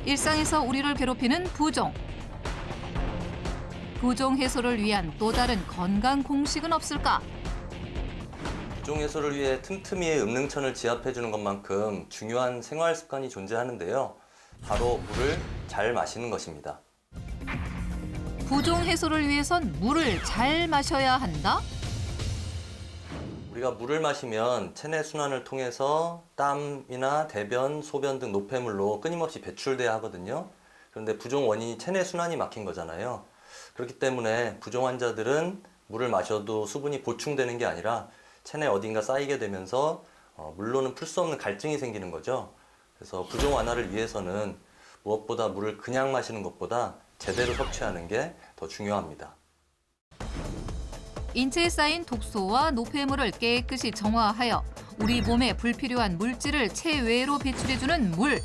일상에서 우리를 괴롭히는 부종. 부종 해소를 위한 또 다른 건강 공식은 없을까? 부종 해소를 위해 틈틈이에 음능천을 지압해주는 것만큼 중요한 생활 습관이 존재하는데요. 바로 물을 잘 마시는 것입니다. 부종 해소를 위해선 물을 잘 마셔야 한다? 우리가 물을 마시면 체내 순환을 통해서 땀이나 대변, 소변 등 노폐물로 끊임없이 배출돼야 하거든요. 그런데 부종 원인이 체내 순환이 막힌 거잖아요. 그렇기 때문에 부종 환자들은 물을 마셔도 수분이 보충되는 게 아니라 체내 어딘가 쌓이게 되면서 물로는 풀 수 없는 갈증이 생기는 거죠. 그래서 부종 완화를 위해서는 무엇보다 물을 그냥 마시는 것보다 제대로 섭취하는 게 더 중요합니다. 인체에 쌓인 독소와 노폐물을 깨끗이 정화하여 우리 몸에 불필요한 물질을 체외로 배출해주는 물.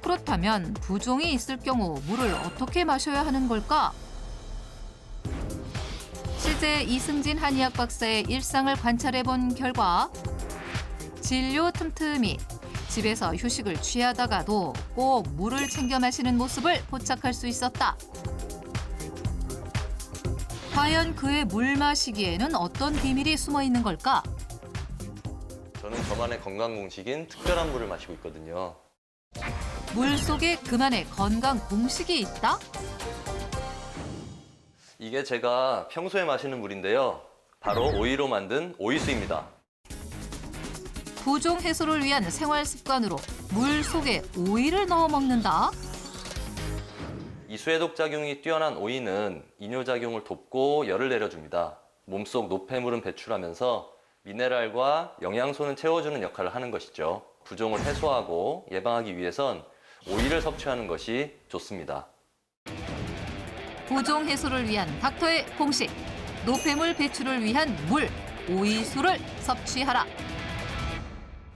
그렇다면 부종이 있을 경우 물을 어떻게 마셔야 하는 걸까? 실제 이승진 한의학 박사의 일상을 관찰해본 결과 진료 틈틈이 집에서 휴식을 취하다가도 꼭 물을 챙겨 마시는 모습을 포착할 수 있었다. 과연 그의 물 마시기에는 어떤 비밀이 숨어 있는 걸까? 저는 저만의 건강 공식인 특별한 물을 마시고 있거든요. 물 속에 그만의 건강 공식이 있다? 이게 제가 평소에 마시는 물인데요. 바로 오이로 만든 오이수입니다. 부종 해소를 위한 생활 습관으로 물 속에 오이를 넣어 먹는다? 이 수해독 작용이 뛰어난 오이는 이뇨작용을 돕고 열을 내려줍니다. 몸속 노폐물은 배출하면서 미네랄과 영양소는 채워주는 역할을 하는 것이죠. 부종을 해소하고 예방하기 위해선 오이를 섭취하는 것이 좋습니다. 부종 해소를 위한 닥터의 공식. 노폐물 배출을 위한 물, 오이수를 섭취하라.